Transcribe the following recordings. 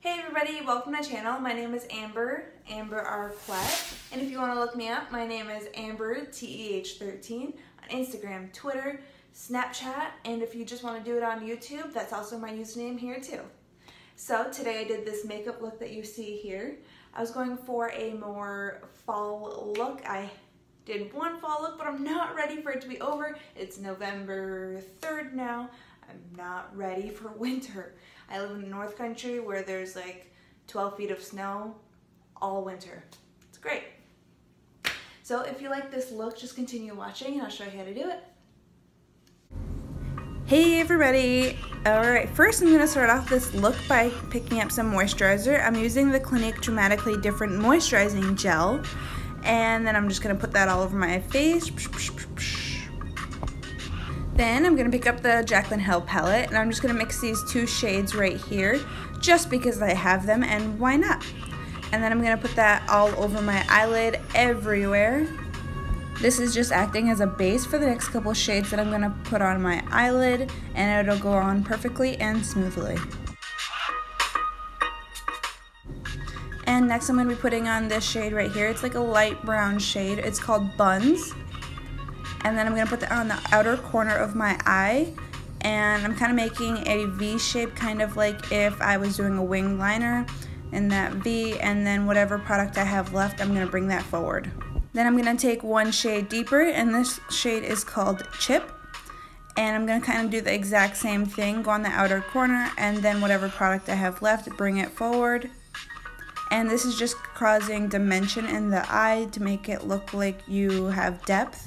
Hey everybody, welcome to my channel. My name is Amber Arquette, and if you want to look me up, my name is Amber TEH13 on Instagram, Twitter, Snapchat, and if you just want to do it on YouTube, that's also my username here too. So today I did this makeup look that you see here. I was going for a more fall look. I did one fall look, but I'm not ready for it to be over. It's November 3rd now. I'm not ready for winter. I live in the North Country where there's like 12 feet of snow all winter. It's great. So if you like this look, just continue watching and I'll show you how to do it. Hey everybody! Alright, first I'm going to start off this look by picking up some moisturizer. I'm using the Clinique Dramatically Different Moisturizing Gel, and then I'm just going to put that all over my face. Then I'm going to pick up the Jaclyn Hill palette, and I'm just going to mix these two shades right here, just because I have them, and why not? And then I'm going to put that all over my eyelid everywhere. This is just acting as a base for the next couple shades that I'm going to put on my eyelid, and it'll go on perfectly and smoothly. And next I'm going to be putting on this shade right here. It's like a light brown shade. It's called Buns. And then I'm going to put that on the outer corner of my eye, and I'm kind of making a V shape, kind of like if I was doing a wing liner in that V, and then whatever product I have left, I'm going to bring that forward. Then I'm going to take one shade deeper, and this shade is called Chip, and I'm going to kind of do the exact same thing, go on the outer corner, and then whatever product I have left, bring it forward. And this is just causing dimension in the eye to make it look like you have depth.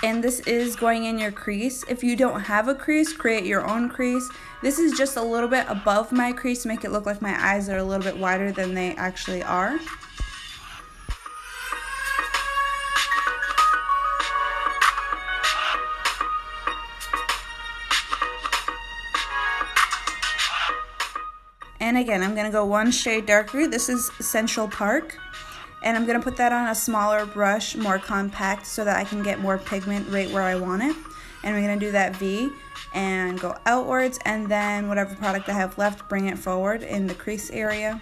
And this is going in your crease. If you don't have a crease, create your own crease. This is just a little bit above my crease to make it look like my eyes are a little bit wider than they actually are. And again, I'm gonna go one shade darker. This is Central Park. And I'm going to put that on a smaller brush, more compact, so that I can get more pigment right where I want it. And we're going to do that V and go outwards, and then whatever product I have left, bring it forward in the crease area.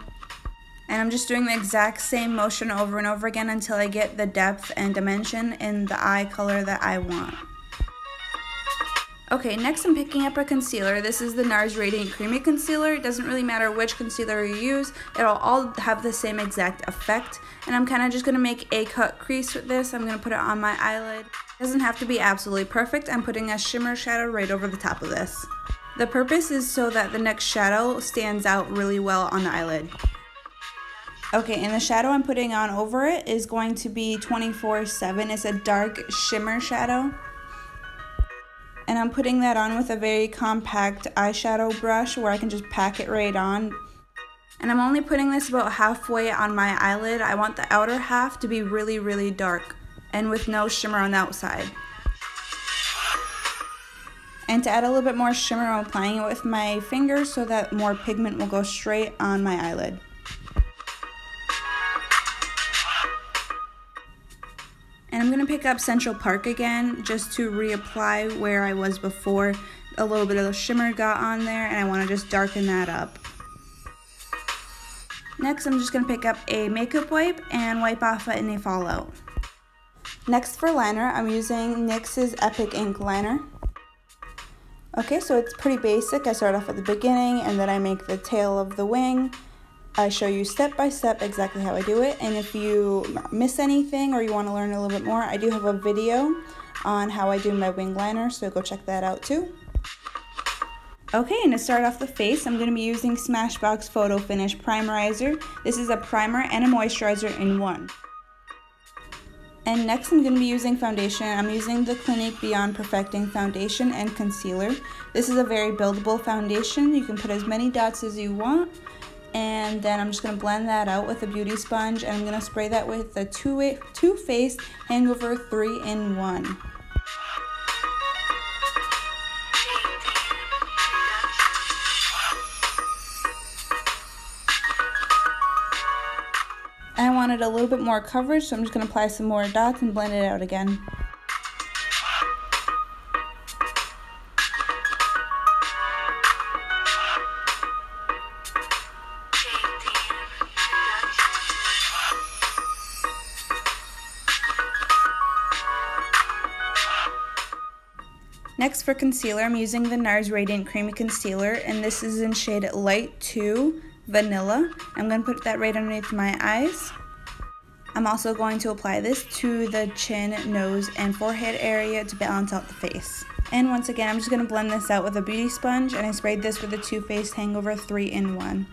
And I'm just doing the exact same motion over and over again until I get the depth and dimension in the eye color that I want. Okay, next I'm picking up a concealer. This is the NARS Radiant Creamy Concealer. It doesn't really matter which concealer you use. It'll all have the same exact effect. And I'm kind of just going to make a cut crease with this. I'm going to put it on my eyelid. It doesn't have to be absolutely perfect. I'm putting a shimmer shadow right over the top of this. The purpose is so that the next shadow stands out really well on the eyelid. Okay, and the shadow I'm putting on over it is going to be 24/7. It's a dark shimmer shadow. And I'm putting that on with a very compact eyeshadow brush where I can just pack it right on. And I'm only putting this about halfway on my eyelid. I want the outer half to be really, really dark and with no shimmer on the outside. And to add a little bit more shimmer, I'm applying it with my fingers so that more pigment will go straight on my eyelid. And I'm going to pick up Central Park again just to reapply where I was before. A little bit of the shimmer got on there, and I want to just darken that up. Next, I'm just going to pick up a makeup wipe and wipe off any fallout. Next for liner, I'm using NYX's Epic Ink Liner. Okay, so it's pretty basic. I start off at the beginning, and then I make the tail of the wing. I show you step by step exactly how I do it, and if you miss anything or you want to learn a little bit more, I do have a video on how I do my wing liner, so go check that out too. Okay, and to start off the face, I'm going to be using Smashbox Photo Finish Primerizer. This is a primer and a moisturizer in one. And next I'm going to be using foundation. I'm using the Clinique Beyond Perfecting Foundation and Concealer. This is a very buildable foundation. You can put as many dots as you want. And then I'm just going to blend that out with a beauty sponge, and I'm going to spray that with the Too Faced Hangover 3-in-1. I wanted a little bit more coverage, so I'm just going to apply some more dots and blend it out again. Next for concealer, I'm using the NARS Radiant Creamy Concealer, and this is in shade Light 2 Vanilla. I'm going to put that right underneath my eyes. I'm also going to apply this to the chin, nose, and forehead area to balance out the face. And once again, I'm just going to blend this out with a beauty sponge, and I sprayed this with the Too Faced Hangover 3-in-1.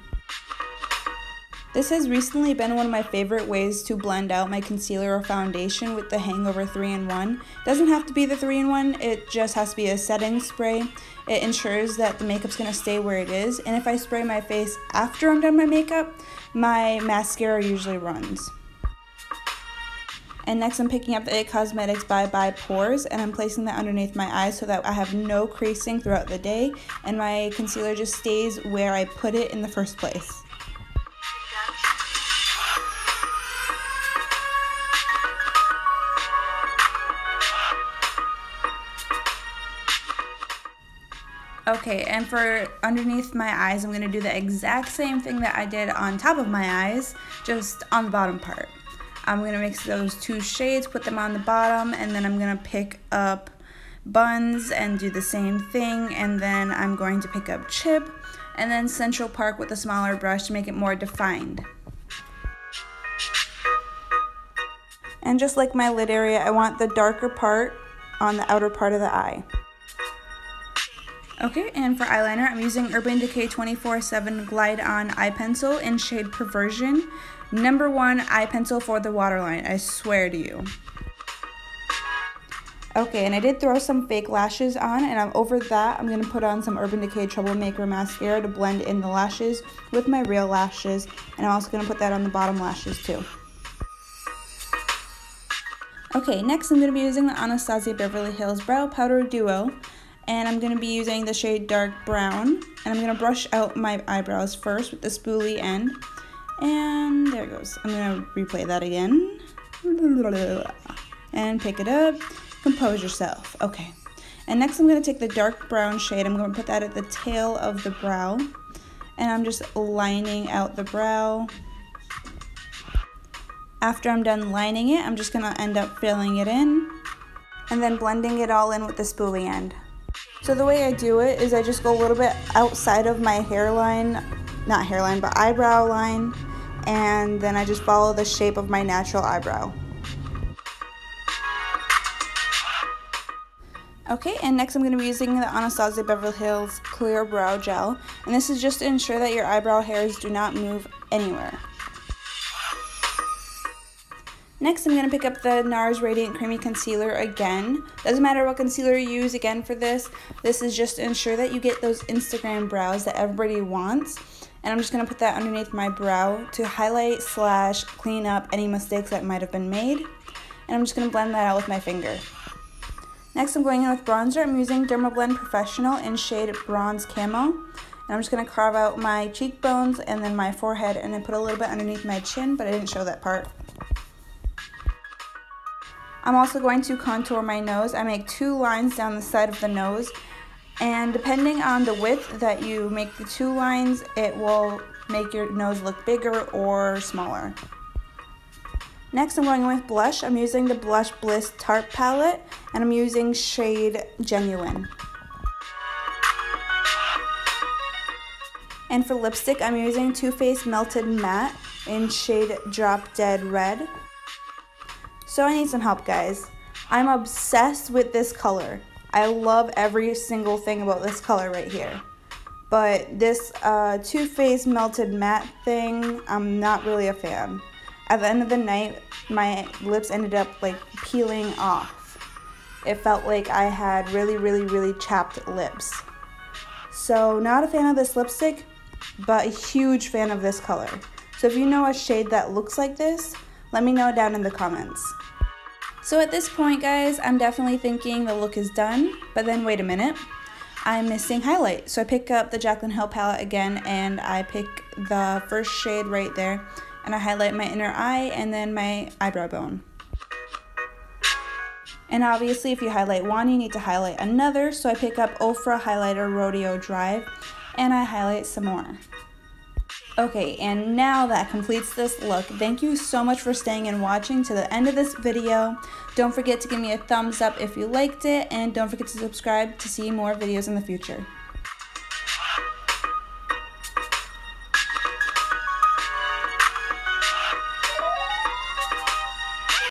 This has recently been one of my favorite ways to blend out my concealer or foundation with the Hangover 3-in-1. It doesn't have to be the 3-in-1, it just has to be a setting spray. It ensures that the makeup's going to stay where it is, and if I spray my face after I'm done my makeup, my mascara usually runs. And next I'm picking up the IT Cosmetics Bye Bye Pores, and I'm placing that underneath my eyes so that I have no creasing throughout the day, and my concealer just stays where I put it in the first place. Okay, and for underneath my eyes, I'm going to do the exact same thing that I did on top of my eyes, just on the bottom part. I'm going to mix those two shades, put them on the bottom, and then I'm going to pick up Buns and do the same thing, and then I'm going to pick up Chip, and then Central Park with a smaller brush to make it more defined. And just like my lid area, I want the darker part on the outer part of the eye. Okay, and for eyeliner, I'm using Urban Decay 24/7 Glide On Eye Pencil in shade Perversion. #1 eye pencil for the waterline, I swear to you. Okay, and I did throw some fake lashes on, and over that, I'm going to put on some Urban Decay Troublemaker Mascara to blend in the lashes with my real lashes, and I'm also going to put that on the bottom lashes too. Okay, next I'm going to be using the Anastasia Beverly Hills Brow Powder Duo. And I'm going to be using the shade Dark Brown, and I'm going to brush out my eyebrows first with the spoolie end, and there it goes. I'm going to replay that again, and pick it up, compose yourself. Okay, and next I'm going to take the dark brown shade, I'm going to put that at the tail of the brow, and I'm just lining out the brow. After I'm done lining it, I'm just going to end up filling it in, and then blending it all in with the spoolie end. So the way I do it is I just go a little bit outside of my hairline, not hairline, but eyebrow line, and then I just follow the shape of my natural eyebrow. Okay, and next I'm going to be using the Anastasia Beverly Hills Clear Brow Gel, and this is just to ensure that your eyebrow hairs do not move anywhere. Next, I'm going to pick up the NARS Radiant Creamy Concealer again. Doesn't matter what concealer you use again for this. This is just to ensure that you get those Instagram brows that everybody wants. And I'm just going to put that underneath my brow to highlight / clean up any mistakes that might have been made. And I'm just going to blend that out with my finger. Next, I'm going in with bronzer. I'm using Dermablend Professional in shade Bronze Camo. And I'm just going to carve out my cheekbones and then my forehead and then put a little bit underneath my chin, but I didn't show that part. I'm also going to contour my nose. I make 2 lines down the side of the nose, and depending on the width that you make the 2 lines, it will make your nose look bigger or smaller. Next, I'm going with blush. I'm using the Blush Bliss Tarte palette, and I'm using shade Genuine. And for lipstick, I'm using Too Faced Melted Matte in shade Drop Dead Red. So I need some help, guys. I'm obsessed with this color. I love every single thing about this color right here. But this Too Faced Melted Matte thing, I'm not really a fan. At the end of the night, my lips ended up like peeling off. It felt like I had really chapped lips. So not a fan of this lipstick, but a huge fan of this color. So if you know a shade that looks like this, let me know down in the comments. So at this point, guys, I'm definitely thinking the look is done, but then wait a minute, I'm missing highlight. So I pick up the Jaclyn Hill palette again, and I pick the first shade right there, and I highlight my inner eye and then my eyebrow bone. And obviously, if you highlight one, you need to highlight another, so I pick up Ofra Highlighter Rodeo Drive, and I highlight some more. Okay, and now that completes this look. Thank you so much for staying and watching to the end of this video. Don't forget to give me a thumbs up if you liked it, and don't forget to subscribe to see more videos in the future.